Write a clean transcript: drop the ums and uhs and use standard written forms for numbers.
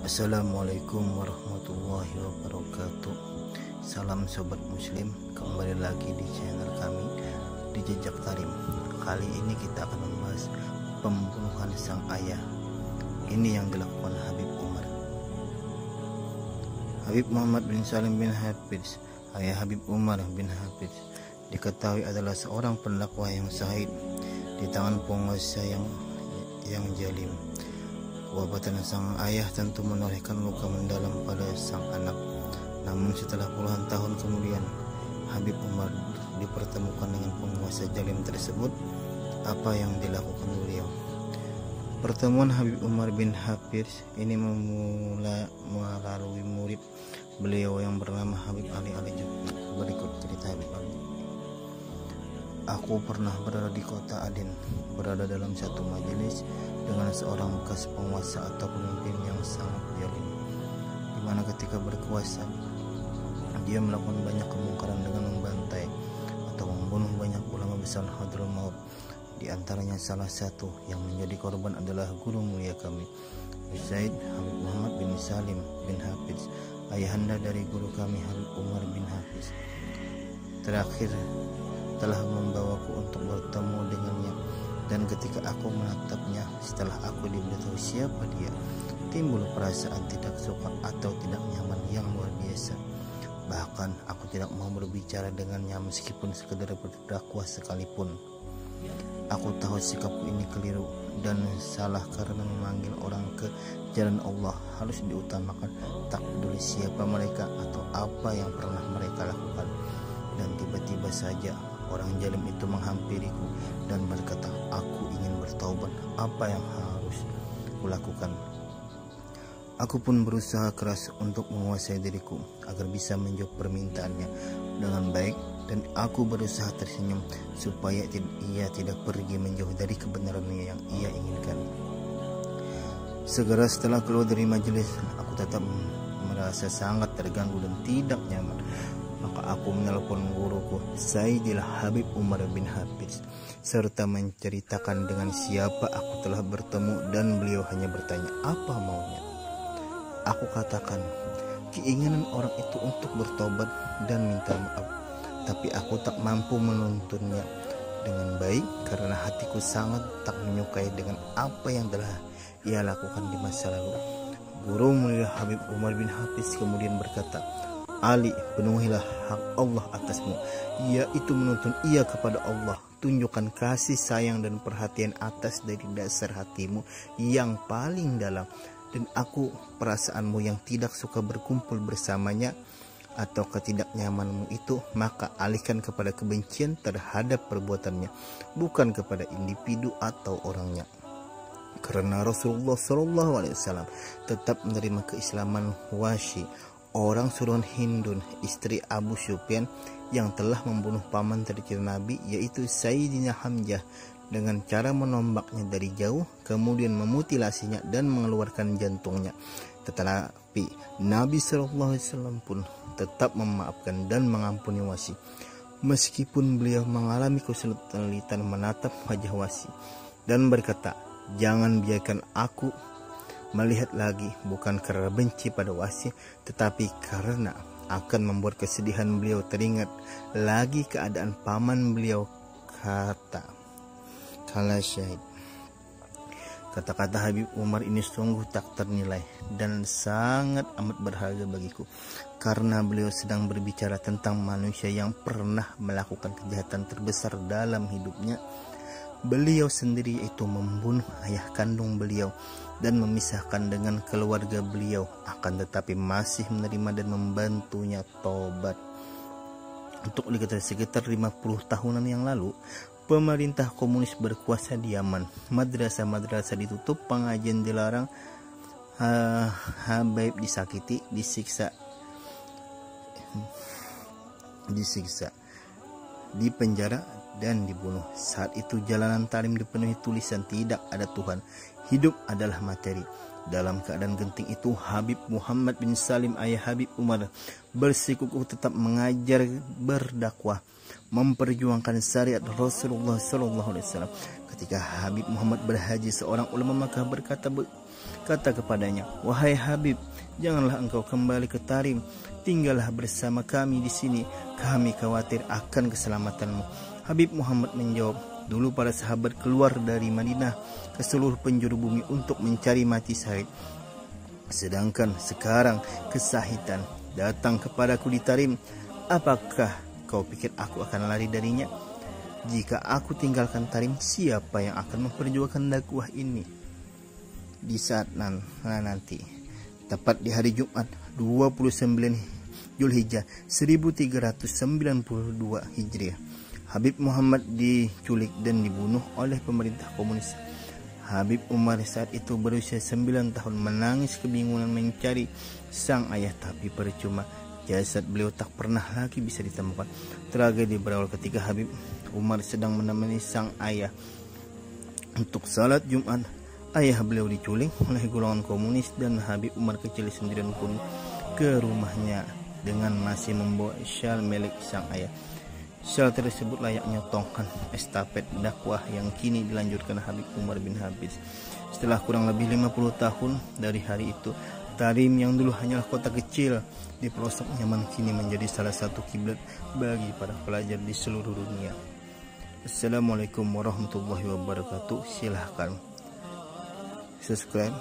Assalamualaikum warahmatullahi wabarakatuh. Salam sobat muslim, kembali lagi di channel kami di Jejak Tarim. Kali ini kita akan membahas pembunuhan sang ayah. Ini yang dilakukan Habib Umar. Habib Muhammad bin Salim bin Hafiz, ayah Habib Umar bin Hafiz, diketahui adalah seorang pendakwah yang syahid di tangan penguasa yang zalim. Wabatan sang ayah tentu menorehkan luka mendalam pada sang anak. Namun setelah puluhan tahun kemudian, Habib Umar dipertemukan dengan penguasa zalim tersebut. Apa yang dilakukan beliau? Pertemuan Habib Umar bin Hafiz ini melalui murid beliau yang bernama Habib Ali Al-Jufri. Berikut cerita Habib Ali. Aku pernah berada di kota Aden, berada dalam satu majelis dengan seorang bekas penguasa atau pemimpin yang sangat zalim, di mana ketika berkuasa dia melakukan banyak kemungkaran dengan membantai atau membunuh banyak ulama besar Hadrul Maut. Di antaranya salah satu yang menjadi korban adalah guru mulia kami, Zaid Habib Muhammad bin Salim bin Hafiz, ayahanda dari guru kami Habib Umar bin Hafiz. Terakhir telah membawaku untuk bertemu dengannya, dan ketika aku menatapnya setelah aku diberitahu siapa dia, timbul perasaan tidak suka atau tidak nyaman yang luar biasa. Bahkan aku tidak mau berbicara dengannya meskipun sekedar berdakwah sekalipun. Aku tahu sikapku ini keliru dan salah karena memanggil orang ke jalan Allah harus diutamakan, tak peduli siapa mereka atau apa yang pernah mereka lakukan. Dan tiba-tiba saja orang zalim itu menghampiriku dan berkata, aku ingin bertaubat, apa yang harus kulakukan? Aku pun berusaha keras untuk menguasai diriku agar bisa menjawab permintaannya dengan baik, dan aku berusaha tersenyum supaya ia tidak pergi menjauh dari kebenarannya yang ia inginkan. Segera setelah keluar dari majelis, aku tetap merasa sangat terganggu dan tidak nyaman. Maka aku menelpon guruku Sayyidil Habib Umar bin Hafiz serta menceritakan dengan siapa aku telah bertemu, dan beliau hanya bertanya apa maunya. Aku katakan keinginan orang itu untuk bertobat dan minta maaf, tapi aku tak mampu menuntunnya dengan baik karena hatiku sangat tak menyukai dengan apa yang telah ia lakukan di masa lalu. Guru mulia Habib Umar bin Hafiz kemudian berkata, Ali, penuhilah hak Allah atasmu, yaitu menuntun ia kepada Allah. Tunjukkan kasih sayang dan perhatian atas dari dasar hatimu yang paling dalam, dan aku perasaanmu yang tidak suka berkumpul bersamanya atau ketidaknyamanmu itu, maka alihkan kepada kebencian terhadap perbuatannya, bukan kepada individu atau orangnya. Karena Rasulullah SAW tetap menerima keislaman Washi, orang suruhan Hindun, istri Abu Sufyan, yang telah membunuh paman tercinta Nabi, yaitu Sayyidina Hamzah, dengan cara menombaknya dari jauh, kemudian memutilasinya dan mengeluarkan jantungnya. Tetapi Nabi SAW pun tetap memaafkan dan mengampuni Wasi, meskipun beliau mengalami kesulitan menatap wajah Wasi, dan berkata, jangan biarkan aku melihat lagi, bukan karena benci pada Wasi, tetapi karena akan membuat kesedihan beliau teringat lagi keadaan paman beliau, kata kala syahid. Kata-kata Habib Umar ini sungguh tak ternilai dan sangat amat berharga bagiku, karena beliau sedang berbicara tentang manusia yang pernah melakukan kejahatan terbesar dalam hidupnya. Beliau sendiri itu membunuh ayah kandung beliau dan memisahkan dengan keluarga beliau, akan tetapi masih menerima dan membantunya tobat. Untuk diketahui sekitar 50 tahunan yang lalu, pemerintah komunis berkuasa di Yaman. Madrasah-madrasah ditutup, pengajian dilarang, habaib disakiti, disiksa, dipenjara dan dibunuh. Saat itu jalanan Tarim dipenuhi tulisan tidak ada Tuhan, hidup adalah materi. Dalam keadaan genting itu, Habib Muhammad bin Salim, ayah Habib Umar, bersikukuh tetap mengajar, berdakwah, memperjuangkan syariat Rasulullah SAW. Ketika Habib Muhammad berhaji, seorang ulama Makkah berkata kata kepadanya, "Wahai Habib, janganlah engkau kembali ke Tarim. Tinggallah bersama kami di sini. Kami khawatir akan keselamatanmu." Habib Muhammad menjawab, "Dulu para sahabat keluar dari Madinah ke seluruh penjuru bumi untuk mencari mati syahid. Sedangkan sekarang kesahitan datang kepadaku di Tarim. Apakah kau pikir aku akan lari darinya? Jika aku tinggalkan Tarim, siapa yang akan memperjuangkan dakwah ini?" Di saat nanti, tepat di hari Jumat 29 Zulhijjah 1392 Hijriah, Habib Muhammad diculik dan dibunuh oleh pemerintah komunis. Habib Umar saat itu berusia 9 tahun, menangis kebingungan mencari sang ayah, tapi percuma. Jasad beliau tak pernah lagi bisa ditemukan. Tragedi berawal ketika Habib Umar sedang menemani sang ayah untuk salat Jumat. Ayah beliau diculik oleh golongan komunis dan Habib Umar kecil sendirian pun ke rumahnya dengan masih membawa syal milik sang ayah. Syal tersebut layaknya tongkat estafet dakwah yang kini dilanjutkan Habib Umar bin Habis. Setelah kurang lebih 50 tahun dari hari itu, Tarim yang dulu hanyalah kota kecil di pelosok Yaman kini menjadi salah satu kiblat bagi para pelajar di seluruh dunia. Assalamualaikum warahmatullahi wabarakatuh. Silahkan subscribe.